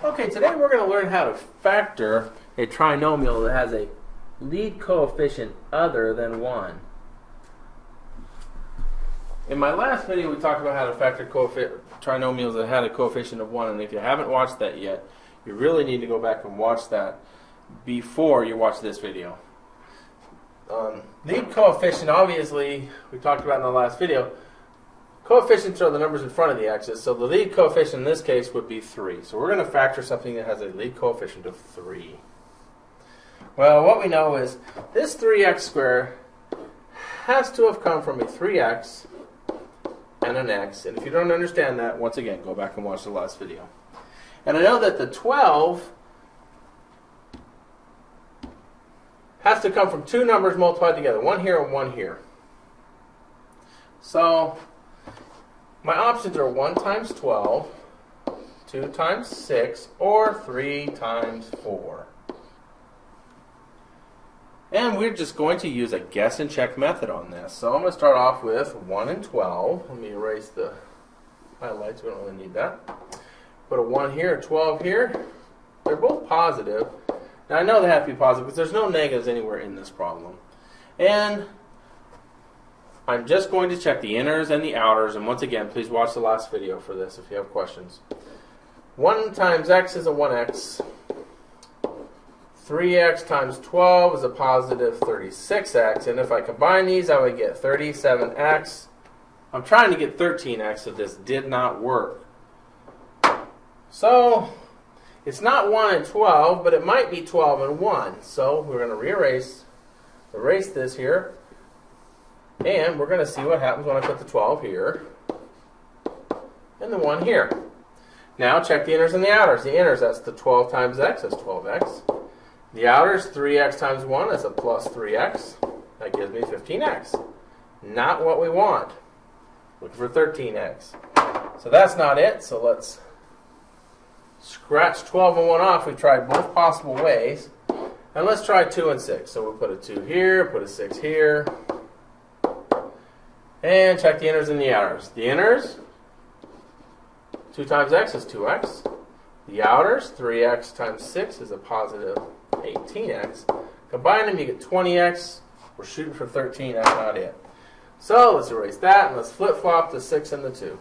Okay, today we're going to learn how to factor a trinomial that has a lead coefficient other than 1. In my last video we talked about how to factor trinomials that had a coefficient of 1, and if you haven't watched that yet, you really need to go back and watch that before you watch this video. Lead coefficient, obviously, we talked about in the last video. Coefficients are the numbers in front of the x's, so the lead coefficient in this case would be 3. So we're going to factor something that has a lead coefficient of 3. Well, what we know is this 3x squared has to have come from a 3x and an x. And if you don't understand that, once again, go back and watch the last video. And I know that the 12 has to come from two numbers multiplied together, one here and one here. So my options are 1 times 12, 2 times 6, or 3 times 4. And we're just going to use a guess and check method on this. So I'm going to start off with 1 and 12. Let me erase the highlights. We don't really need that. Put a 1 here, a 12 here. They're both positive. Now I know they have to be positive because there's no negatives anywhere in this problem. And I'm just going to check the inners and the outers, and once again, please watch the last video for this if you have questions. 1 times x is a 1x. 3x times 12 is a positive 36x, and if I combine these, I would get 37x. I'm trying to get 13x, so this did not work. So it's not 1 and 12, but it might be 12 and 1. So we're going to erase this here. And we're going to see what happens when I put the 12 here and the 1 here. Now check the inners and the outers. The inners, that's the 12 times x, that's 12x. The outers, 3x times 1, that's a plus 3x. That gives me 15x. Not what we want. Looking for 13x. So that's not it, so let's scratch 12 and 1 off. We tried both possible ways. And let's try 2 and 6. So we'll put a 2 here, put a 6 here. And check the inners and the outers. The inners, 2 times x is 2x. The outers, 3x times 6 is a positive 18x. Combine them, you get 20x. We're shooting for 13, that's not it. So let's erase that, and let's flip-flop the 6 and the 2.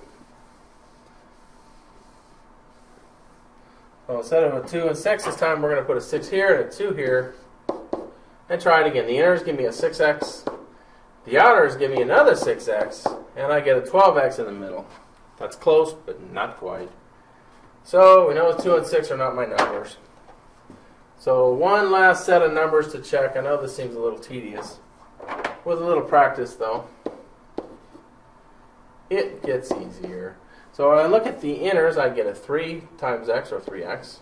So instead of a 2 and 6 this time, we're going to put a 6 here and a 2 here. And try it again. The inners give me a 6x. The outers give me another 6x, and I get a 12x in the middle. That's close, but not quite. So we know 2 and 6 are not my numbers. So one last set of numbers to check. I know this seems a little tedious. With a little practice, though, it gets easier. So when I look at the inners, I get a 3 times x, or 3x.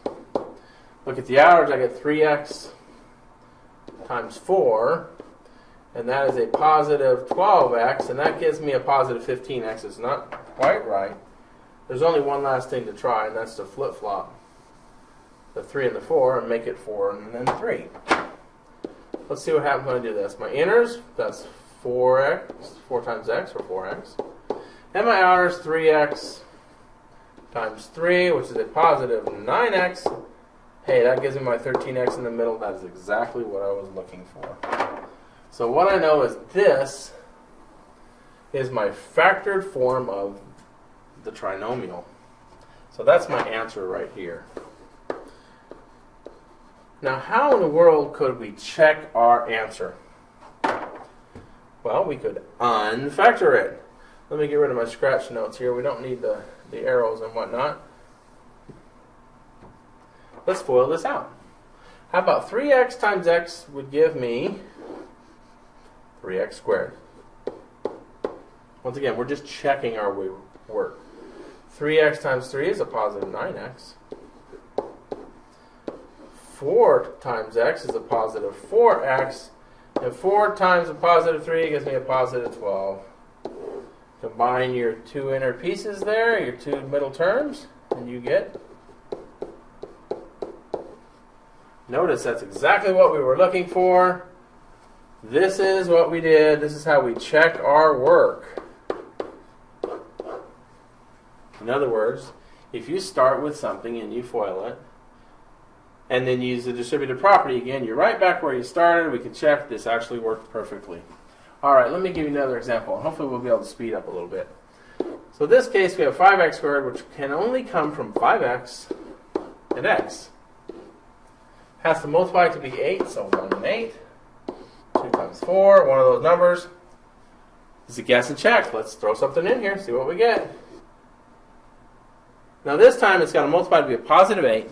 Look at the outers, I get 3x times 4. And that is a positive 12x, and that gives me a positive 15x. It's not quite right. There's only one last thing to try, and that's to flip-flop the 3 and the 4 and make it 4 and then 3. Let's see what happens when I do this. My inners, that's 4x, 4 times x, or 4x. And my outers, 3x times 3, which is a positive 9x. Hey, that gives me my 13x in the middle. That is exactly what I was looking for. So what I know is this is my factored form of the trinomial. So that's my answer right here. Now, how in the world could we check our answer? Well, we could unfactor it. Let me get rid of my scratch notes here. We don't need the arrows and whatnot. Let's FOIL this out. How about 3x times x would give me 3x squared. Once again, we're just checking our work. 3x times 3 is a positive 9x. 4 times x is a positive 4x. And 4 times a positive 3 gives me a positive 12. Combine your two inner pieces there, your two middle terms, and you get... Notice that's exactly what we were looking for. This is what we did. This is how we check our work. In other words, if you start with something and you FOIL it, and then use the distributive property again, you're right back where you started. We can check this actually worked perfectly. All right, let me give you another example. Hopefully we'll be able to speed up a little bit. So in this case, we have 5x squared, which can only come from 5x and x. Has to multiply to be 8, so 1 and 8. 2 times 4, one of those numbers. It's a guess and check. Let's throw something in here, see what we get. Now this time it's got to multiply to be a positive 8.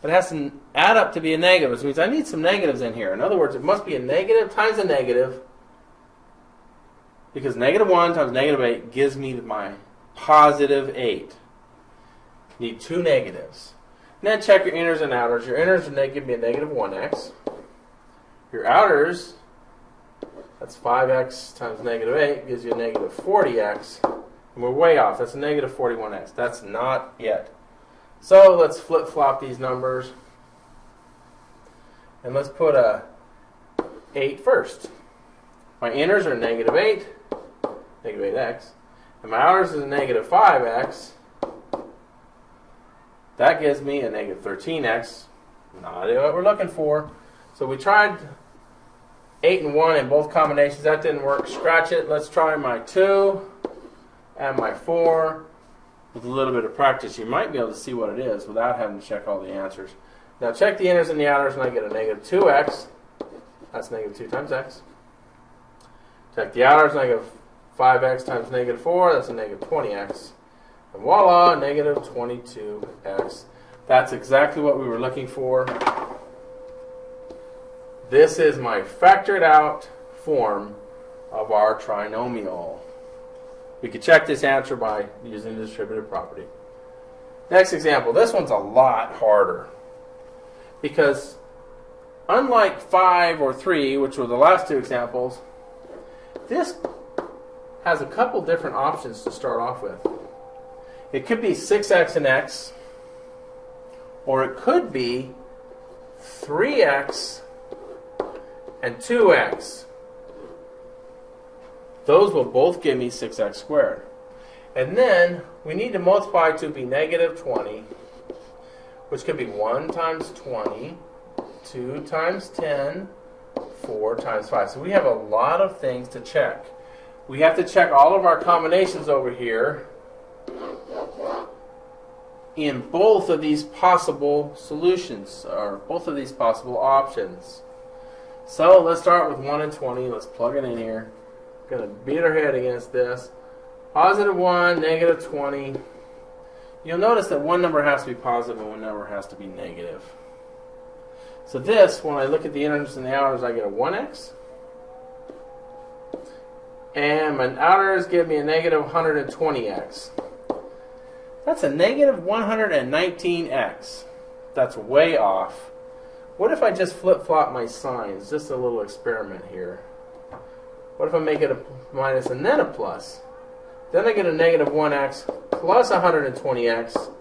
But it has to add up to be a negative, which means I need some negatives in here. In other words, it must be a negative times a negative, because negative 1 times negative 8 gives me my positive 8. Need two negatives. And then check your inners and outers. Your inners would give me a negative 1x. Your outers, that's 5x times negative 8, gives you a negative 40x. And we're way off. That's a negative 41x. That's not yet. So let's flip-flop these numbers. And let's put a 8 first. My inners are negative 8, negative 8x. And my outers is a negative 5x. That gives me a negative 13x. Not what we're looking for. So we tried 8 and 1 in both combinations. That didn't work. Scratch it. Let's try my 2 and my 4. With a little bit of practice, you might be able to see what it is without having to check all the answers. Now check the inners and the outers, and I get a negative 2x. That's negative 2 times x. Check the outers, and I get 5x times negative 4. That's a negative 20x. And voila, negative 22x. That's exactly what we were looking for. This is my factored out form of our trinomial. We could check this answer by using the distributive property. Next example. This one's a lot harder, because unlike 5 or 3, which were the last two examples, this has a couple different options to start off with. It could be 6x and x, or it could be 3x and 2x. Those will both give me 6x squared. And then we need to multiply to be negative 20, which could be 1 times 20, 2 times 10, 4 times 5. So we have a lot of things to check. We have to check all of our combinations over here in both of these possible solutions, or both of these possible options. So let's start with 1 and 20. Let's plug it in here. Going to beat our head against this. Positive 1, negative 20. You'll notice that one number has to be positive and one number has to be negative. So this, when I look at the inners and the outers, I get a 1x. And my outers give me a negative 120x. That's a negative 119x. That's way off. What if I just flip-flop my signs? Just a little experiment here. What if I make it a minus and then a plus? Then I get a negative 1x plus 120x.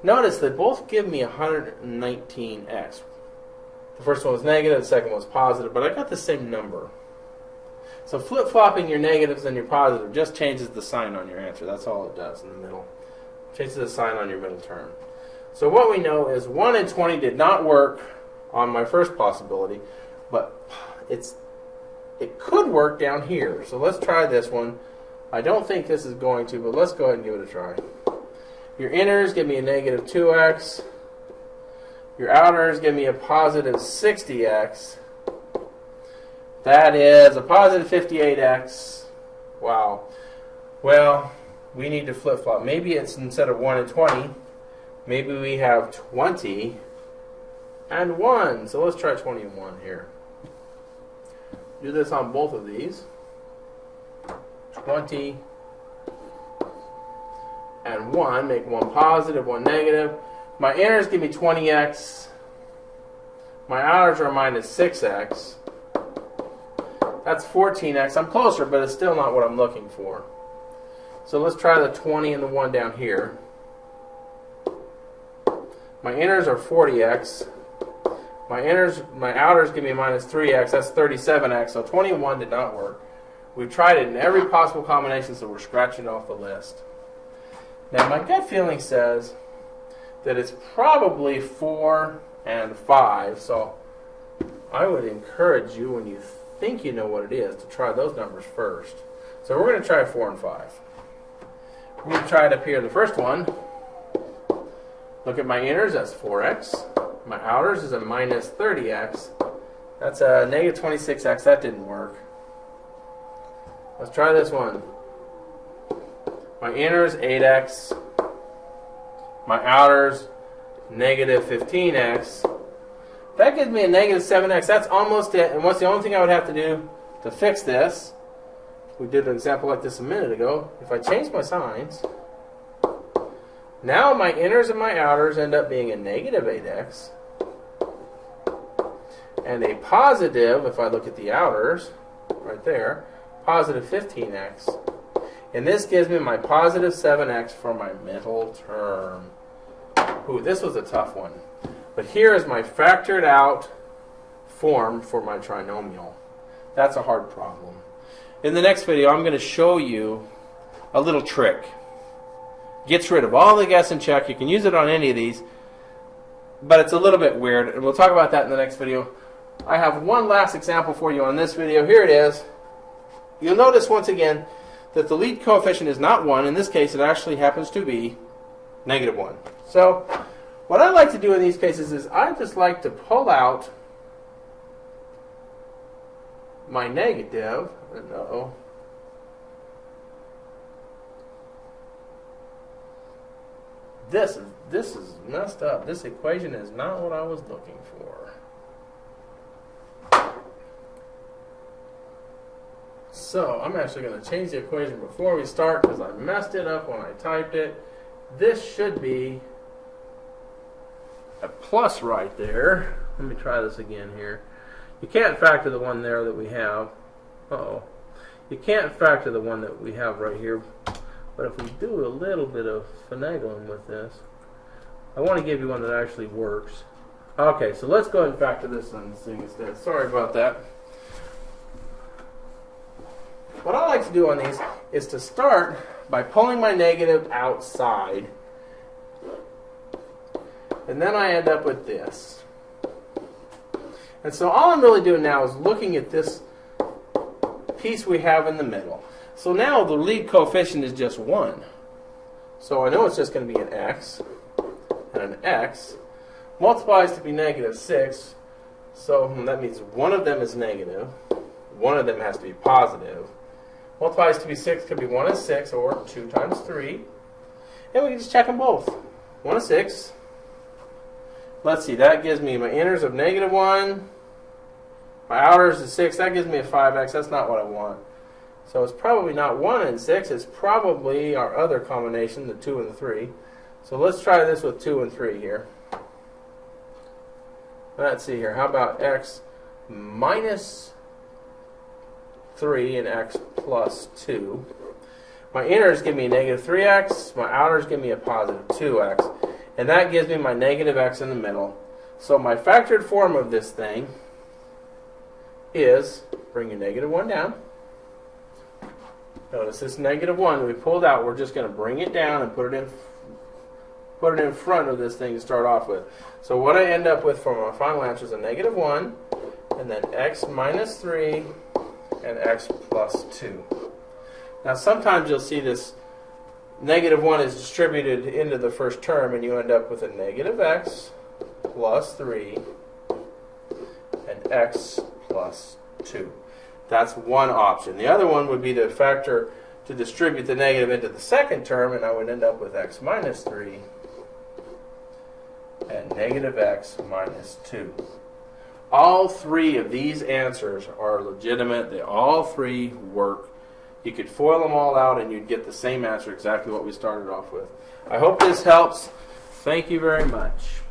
Notice they both give me 119x. The first one was negative, the second one was positive, but I got the same number. So flip-flopping your negatives and your positive just changes the sign on your answer. That's all it does in the middle. Changes the sign on your middle term. So what we know is 1 and 20 did not work on my first possibility, but it could work down here. So let's try this one. I don't think this is going to, but let's go ahead and give it a try. Your inners give me a negative 2x. Your outers give me a positive 60x. That is a positive 58x. Wow. Well, we need to flip-flop. Maybe it's instead of 1 and 20, maybe we have 20 and 1. So let's try 20 and 1 here. Do this on both of these. 20 and 1. Make one positive, one negative. My inners give me 20x. My outers are minus 6x. That's 14x. I'm closer, but it's still not what I'm looking for. So let's try the 20 and the 1 down here. My inners are 40x. My outers give me minus 3x. That's 37x. So 21 did not work. We've tried it in every possible combination, so we're scratching off the list. Now my gut feeling says that it's probably 4 and 5. So I would encourage you, when you think you know what it is, to try those numbers first. So we're going to try 4 and 5. We're going to try it up here. The first one, look at my inners, that's 4x. My outers is a minus 30x. That's a negative 26x. That didn't work. Let's try this one. My inners, 8x. My outers, negative 15x. That gives me a negative 7x. That's almost it. And what's the only thing I would have to do to fix this? We did an example like this a minute ago. If I change my signs, now my inners and my outers end up being a negative 8x and a positive, if I look at the outers, right there, positive 15x. And this gives me my positive 7x for my middle term. Ooh, this was a tough one. But here is my factored out form for my trinomial. That's a hard problem. In the next video, I'm going to show you a little trick. Gets rid of all the guess and check. You can use it on any of these, but it's a little bit weird, and we'll talk about that in the next video. I have one last example for you on this video. Here it is. You'll notice once again that the lead coefficient is not 1. In this case, it actually happens to be negative 1. So what I like to do in these cases is I just like to pull out my negative. No. This is messed up. This equation is not what I was looking for. So I'm actually going to change the equation before we start because I messed it up when I typed it. This should be a plus right there. Let me try this again here. You can't factor the one there that we have. Uh-oh. You can't factor the one that we have right here. But if we do a little bit of finagling with this, I want to give you one that actually works. Okay, so let's go ahead and factor this one instead. Sorry about that. What I like to do on these is to start by pulling my negative outside. And then I end up with this. And so all I'm really doing now is looking at this piece we have in the middle. So now the lead coefficient is just 1. So I know it's just going to be an x, and an x multiplies to be negative 6. So that means one of them is negative. One of them has to be positive. Multiplies to be 6 could be 1 and 6, or 2 times 3. And we can just check them both. 1 and 6. Let's see, that gives me my inners of negative 1. My outers is 6. That gives me a 5x. That's not what I want. So it's probably not 1 and 6. It's probably our other combination, the 2 and the 3. So let's try this with 2 and 3 here. Let's see here. How about x minus 3 and x plus 2? My inners give me a negative 3x. My outers give me a positive 2x. And that gives me my negative x in the middle. So my factored form of this thing is, bring your negative 1 down. Notice this negative 1 we pulled out, we're just going to bring it down and put it in front of this thing to start off with. So what I end up with for my final answer is a negative 1, and then x minus 3, and x plus 2. Now sometimes you'll see this negative 1 is distributed into the first term, and you end up with a negative x plus 3, and x plus 2. That's one option. The other one would be to distribute the negative into the second term, and I would end up with x minus 3 and negative x minus 2. All three of these answers are legitimate. They all three work. You could FOIL them all out and you'd get the same answer, exactly what we started off with. I hope this helps. Thank you very much.